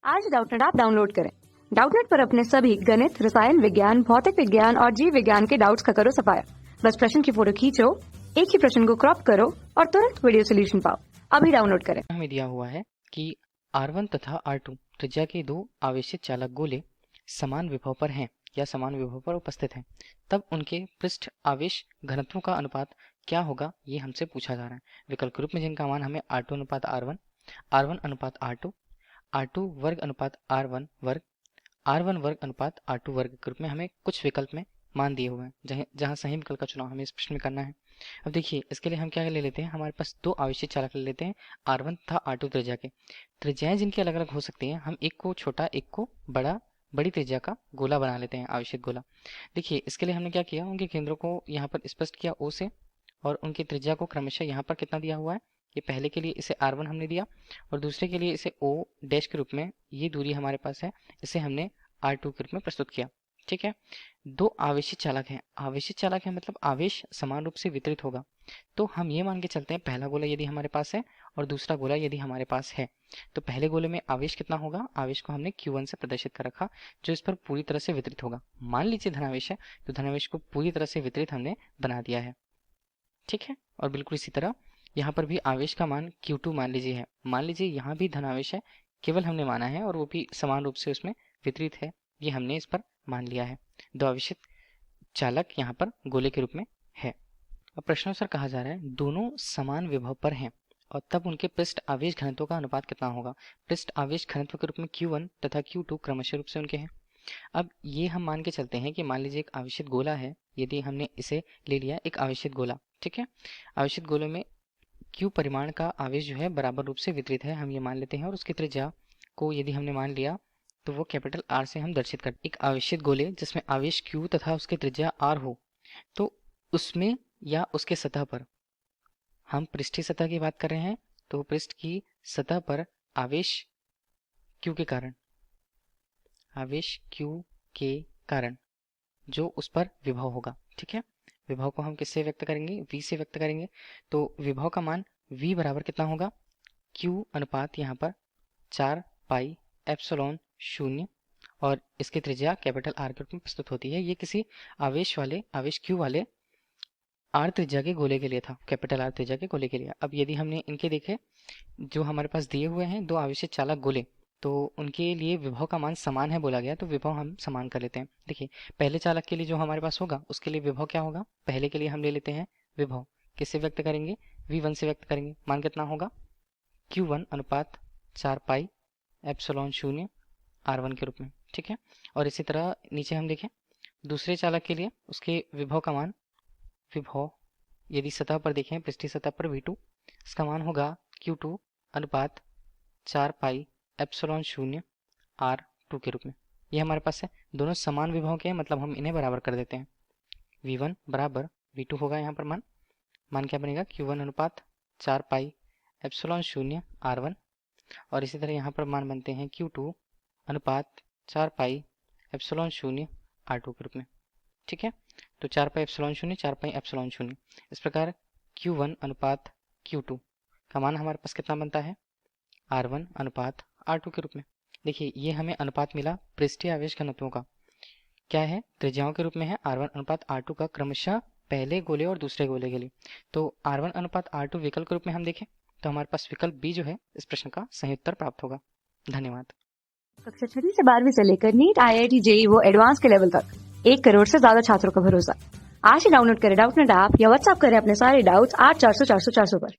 आज Doubtnut app download करें। Doubtnut पर अपने सभी गणित, रसायन विज्ञान, भौतिक विज्ञान और जीव विज्ञान के डाउट्स का करो सफाया। बस प्रश्न की फोटो खींचो, एक ही प्रश्न को क्रॉप करो और तुरंत वीडियो सोल्यूशन पाओ। अभी डाउनलोड करें। हमें दिया हुआ है कि R1 तथा R2 त्रिज्या के दो आवेशित चालक गोले समान विभव पर हैं या समान विभव पर उपस्थित हैं, तब उनके पृष्ठ आवेश घनत्वों का अनुपात क्या होगा, ये हमसे पूछा जा रहा है। विकल्प रूप में जिनका मान हमें R2 अनुपात R1, R1 अनुपात R2, R2 वर्ग अनुपात R1 वर्ग, R1 वर्ग अनुपात R2 वर्ग के रूप में हमें कुछ विकल्प में मान दिए हुए हैं, जहां सही विकल्प का चुनाव हमें इस प्रश्न में करना है। अब देखिए, इसके लिए हम क्या ले लेते हैं, हमारे पास दो आवेशित चालक ले लेते हैं R1 तथा R2 त्रिज्या के। त्रिज्याएं जिनकी अलग अलग हो सकती हैं, हम एक को छोटा एक को बड़ी त्रिज्या का गोला बना लेते हैं, आवेशित गोला। देखिए, इसके लिए हमने क्या किया, उनके केंद्रों को यहाँ पर स्पष्ट किया O से, और उनकी त्रिज्या को क्रमशः यहाँ पर कितना दिया हुआ है, ये पहले के लिए इसे R1 हमने दिया और दूसरे के लिए इसे O डैश के रूप में, ये दूरी हमारे पास है, इसे हमने R2 के रूप में प्रस्तुत किया। ठीक है, दो आवेशित चालक हैं। आवेशित चालक है मतलब आवेश समान रूप से वितरित होगा। तो हम ये मान के चलते हैं, पहला गोला यदि हमारे पास है और दूसरा गोला यदि हमारे पास है, तो पहले गोले में आवेश कितना होगा, आवेश को हमने Q1 से प्रदर्शित कर रखा, जो इस पर पूरी तरह से वितरित होगा। मान लीजिए धनावेश है, तो धनावेश को पूरी तरह से वितरित हमने बना दिया है। ठीक है, और बिल्कुल इसी तरह यहाँ पर भी आवेश का मान Q2 मान लीजिए है। मान लीजिए यहाँ भी धनावेश है, केवल हमने माना है और वो भी समान रूप से उसमें वितरित है, ये हमने इस पर मान लिया है। दो आवेशित चालक यहाँ पर गोले के रूप में है। अब प्रश्नानुसार कहा जा रहा है, दोनों समान विभव पर हैं और तब उनके पृष्ठ आवेश घनत्व का अनुपात कितना होगा। पृष्ठ आवेश घनत्व के रूप में Q1 तथा Q2 क्रमशः रूप से उनके हैं। अब ये हम मान के चलते हैं कि मान लीजिए एक आवेशित गोला है, यदि हमने इसे ले लिया एक आवेशित गोला। ठीक है, आवेशित गोले में Q परिमाण का आवेश जो है बराबर रूप से वितरित है, हम ये मान लेते हैं, और उसकी त्रिज्या को यदि हमने मान लिया तो वो कैपिटल R से हम दर्शित करते हैं। एक आवेशित गोले जिसमें आवेश Q तथा उसकी त्रिज्या R हो, तो उसमें या उसके सतह पर, हम पृष्ठीय सतह की बात कर रहे हैं, तो पृष्ठ की सतह पर आवेश Q के कारण, आवेश Q के कारण जो उस पर विभव होगा। ठीक है, विभव को हम किससे व्यक्त करेंगे, V से व्यक्त करेंगे। तो विभव का मान V बराबर कितना होगा, Q अनुपात यहाँ पर 4 पाई एप्सिलॉन 0, और इसकी त्रिज्या कैपिटल R के रूप में प्रस्तुत होती है। ये किसी आवेश Q वाले R त्रिज्या के गोले के लिए था, कैपिटल R त्रिज्या के गोले के लिए। अब यदि हमने इनके देखे, जो हमारे पास दिए हुए हैं दो आवेशित चालक गोले, तो उनके लिए विभव का मान समान है बोला गया, तो विभव हम समान कर लेते हैं। देखिए, पहले चालक के लिए जो हमारे पास होगा, उसके लिए विभव क्या होगा, पहले के लिए हम ले लेते हैं विभव किससे व्यक्त करेंगे, V1 से व्यक्त करेंगे। मान कितना होगा, Q1 अनुपात 4 पाई एप्सिलॉन 0 R1 के रूप में। ठीक है, और इसी तरह नीचे हम देखें दूसरे चालक के लिए, उसके विभव का मान, विभव यदि सतह पर देखें, पृष्ठीय सतह पर V2, इसका मान होगा Q2 अनुपात 4 पाई एप्सिलॉन 0 R2 के रूप में। ये हमारे पास है, दोनों समान विभव के हैं, मतलब हम इन्हें बराबर कर देते हैं। V1 बराबर V2 होगा, यहाँ पर मान क्या बनेगा, Q1 अनुपात 4 पाई एप्सिलॉन 0 R1, और इसी तरह यहाँ पर मान बनते हैं Q2 अनुपात 4 पाई एप्सिलॉन 0 R2 के रूप में। ठीक है, तो 4 पाई एप्सिलॉन 0 4 पाई एप्सिलॉन 0, इस प्रकार Q1 अनुपात Q2 का मान हमारे पास कितना बनता है, R1 अनुपात R2 के रूप में। देखिए, ये हमें अनुपात मिला पृष्ठीय आवेश घनत्वों का, क्या है, त्रिज्याओं के रूप में है R1 अनुपात R2 का, क्रमशः पहले गोले और दूसरे गोले के लिए। तो R1 अनुपात R2 विकल्प के रूप में हम देखें, तो हमारे पास विकल्प बी जो है इस प्रश्न का सही उत्तर प्राप्त होगा। धन्यवाद। कक्षा 6 से 12वीं से लेकर नीट, IIT, JEE वो एडवांस के लेवल तक 1 करोड़ से ज्यादा छात्रों का भरोसा। आज ही डाउनलोड करें डाउटनेट ऐप या व्हाट्सएप करें अपने सारे डाउट्स 8400 400 400 पर।